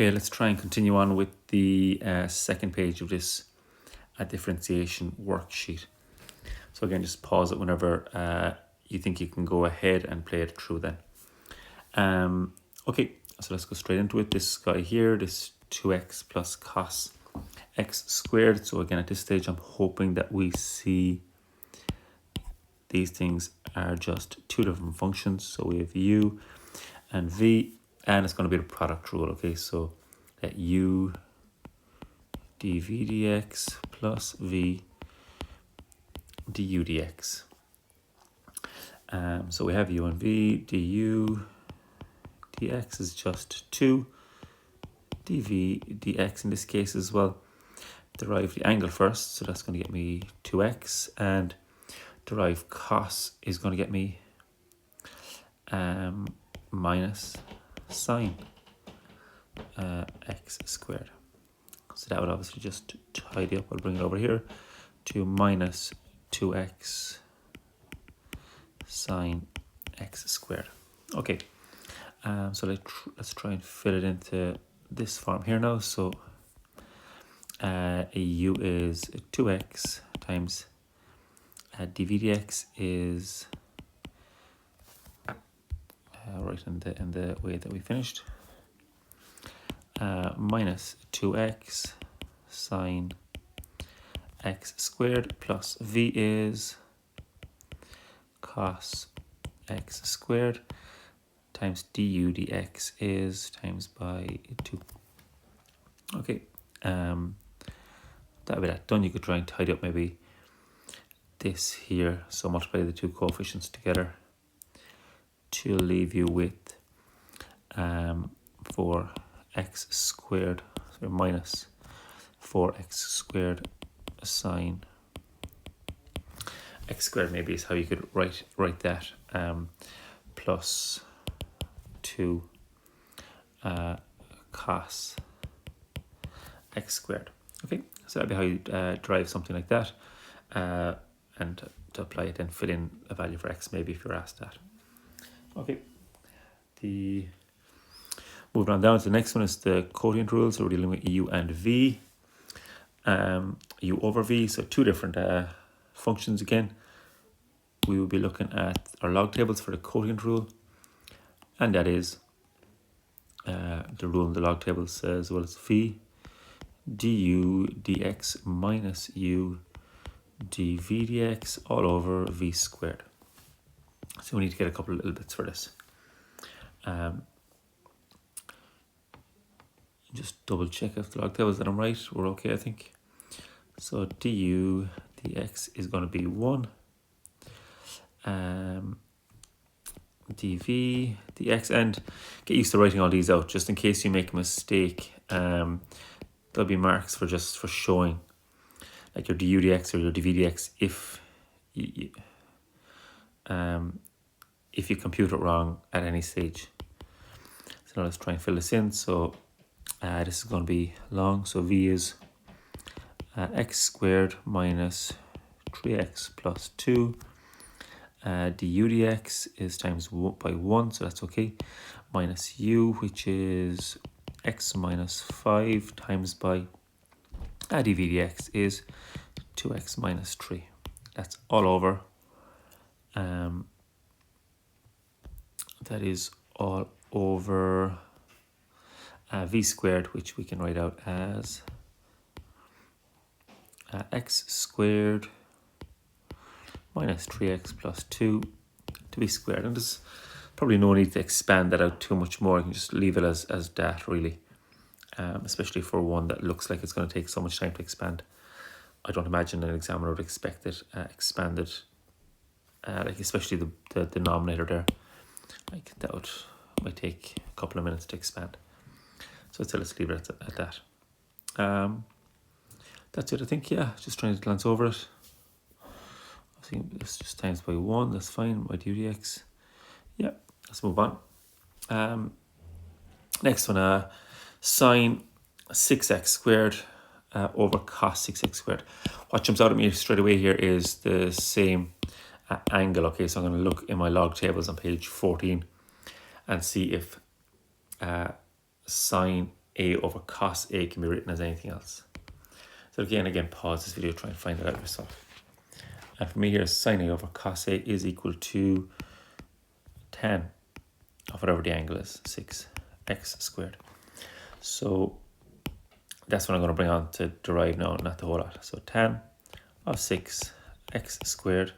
Okay, let's try and continue on with the second page of this differentiation worksheet. So again, just pause it whenever you think you can go ahead and play it through then. Okay, so let's go straight into it. This guy here, this 2x plus cos x squared. So again, at this stage, I'm hoping that we see these things are just two different functions. So we have u and v, and it's going to be the product rule. Okay, so that u dv dx plus v du dx. So we have u and v, du dx is just 2, dv dx in this case as well. Derive the angle first, so that's going to get me 2x, and derive cos is going to get me minus sine x squared. So that would obviously just tidy up. I'll bring it over here to minus 2x sine x squared. Okay, so let's try and fit it into this form here now. So u is 2x times dv dx is right in the way that we finished, minus 2x sine x squared plus v is cos x squared times du dx is times by 2. Okay, that'll be that done. You could try and tidy up maybe this here, so multiply the two coefficients together to leave you with 4x squared, so minus 4x squared sine x squared maybe is how you could write that, plus 2 cos x squared. Okay, so that'd be how you derive something like that, and to apply it, then fill in a value for x maybe if you're asked that. Okay, moving on down to the next one is the quotient rule. So we're dealing with u and v, u over v, so two different functions again. We will be looking at our log tables for the quotient rule, and that is the rule in the log table says, well, it's v du dx minus u dv dx all over v squared. So we need to get a couple of little bits for this. Just double check if the log tables that I'm right. We're okay, I think. So du dx is going to be 1. Dv dx, and get used to writing all these out just in case you make a mistake. There'll be marks for showing like your du dx or your dv dx if you compute it wrong at any stage. So now let's try and fill this in. So this is going to be long, so v is x squared minus 3x plus 2. Du dx is times by 1, so that's okay. Minus u, which is x minus 5 times by dv dx is 2x minus 3. That's all over. That is all over v squared, which we can write out as x squared minus 3x plus 2 to v squared. And there's probably no need to expand that out too much more. You can just leave it as that, really, especially for one that looks like it's going to take so much time to expand. I don't imagine an examiner would expect it expanded, like especially the denominator there. Like that might take a couple of minutes to expand. So let's leave it at that. That's it, I think. Yeah, just trying to glance over it. I think this just times by 1. That's fine. By du dx. Yeah, let's move on. Next one, sine 6x squared over cos 6x squared. What jumps out at me straight away here is the same angle. Okay, so I'm going to look in my log tables on page 14 and see if sine a over cos a can be written as anything else. So again, pause this video, try and find it out yourself. And for me here, sine a over cos a is equal to tan of whatever the angle is, 6x squared. So that's what I'm going to bring on to derive now, not the whole lot. So tan of 6x squared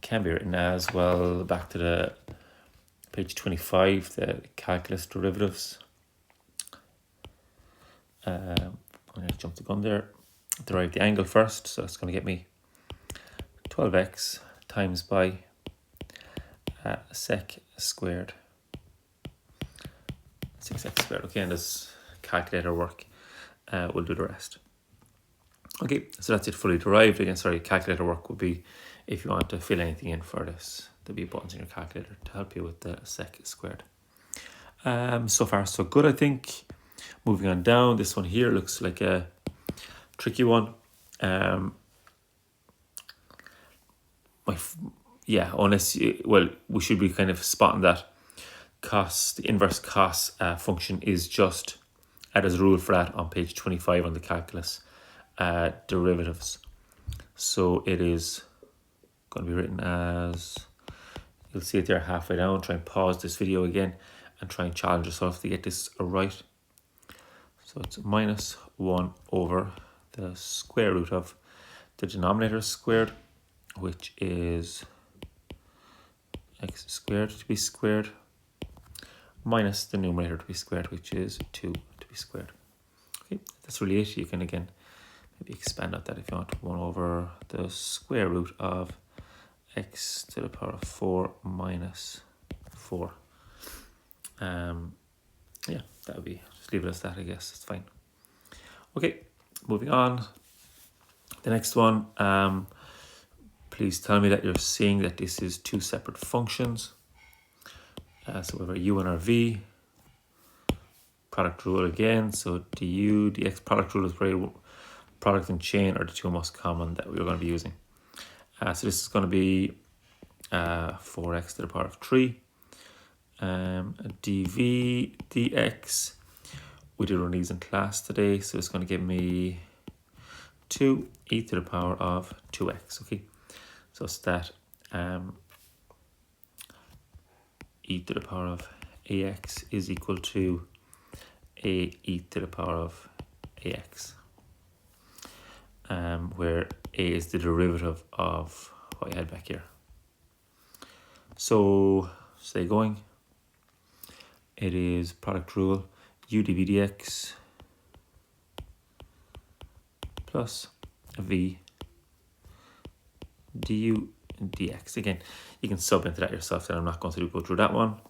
can be written as, well, back to the page 25, the calculus derivatives. I'm going to jump the gun there. Derive the angle first, so that's going to get me 12x times by sec squared, 6x squared. Okay, and this calculator work, we'll do the rest. Okay, so that's it fully derived. Again, sorry, calculator work would be if you want to fill anything in for this. There'll be buttons in your calculator to help you with the sec squared. So far so good, I think. Moving on down, this one here looks like a tricky one. Unless we should be kind of spotting that the inverse cos function is just, there's a rule for that on page 25 on the calculus derivatives. So it is going to be written as, you'll see it there halfway down. Try and pause this video again and try and challenge yourself to get this right. So it's minus 1 over the square root of the denominator squared, which is x squared to be squared, minus the numerator to be squared, which is 2 to be squared. Okay, that's really it. You can again maybe expand out that if you want. 1 over the square root of x to the power of 4 minus 4. Yeah, that would be, just leave it as that, I guess. It's fine. Okay, moving on. The next one, please tell me that you're seeing that this is two separate functions. So we have our u and our v. Product rule again. So du, dx product rule is very, product and chain are the two most common that we're going to be using. So this is going to be 4x to the power of 3. dv, dx. We did one of these in class today, so it's going to give me 2e to the power of 2x. Okay, so it's that e to the power of ax is equal to a e to the power of ax, where a is the derivative of what I had back here. So stay going. It is product rule u dv dx plus v du dx. Again, you can sub into that yourself, and I'm not going to go through that one.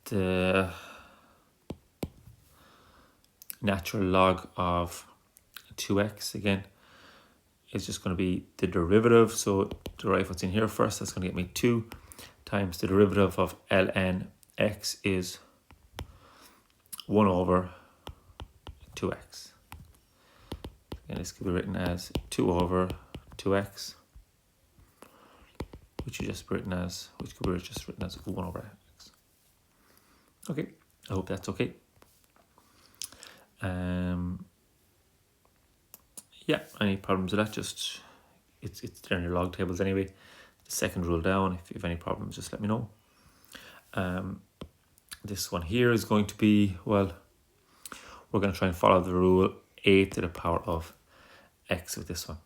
The natural log of 2x again is just going to be the derivative. So derive what's in here first. That's going to get me 2 times the derivative of ln x is 1 over 2x. And this could be written as 2 over 2x, which could be just written as 1 over x. Okay, I hope that's okay. Yeah, any problems with that, just it's there in your log tables anyway. The second rule down, if you have any problems, just let me know. This one here is going to be, well, we're going to try and follow the rule a to the power of x with this one.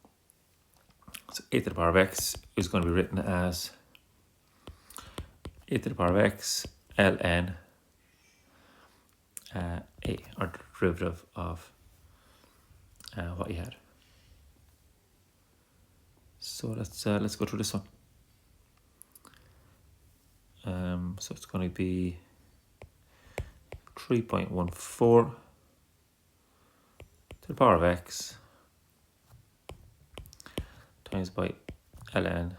So a to the power of x is going to be written as a to the power of x ln a, or the derivative of what you had. So let's go through this one. So it's going to be 3.14 to the power of x times by ln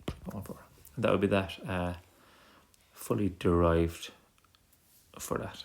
3.14. And that would be that fully derived for that.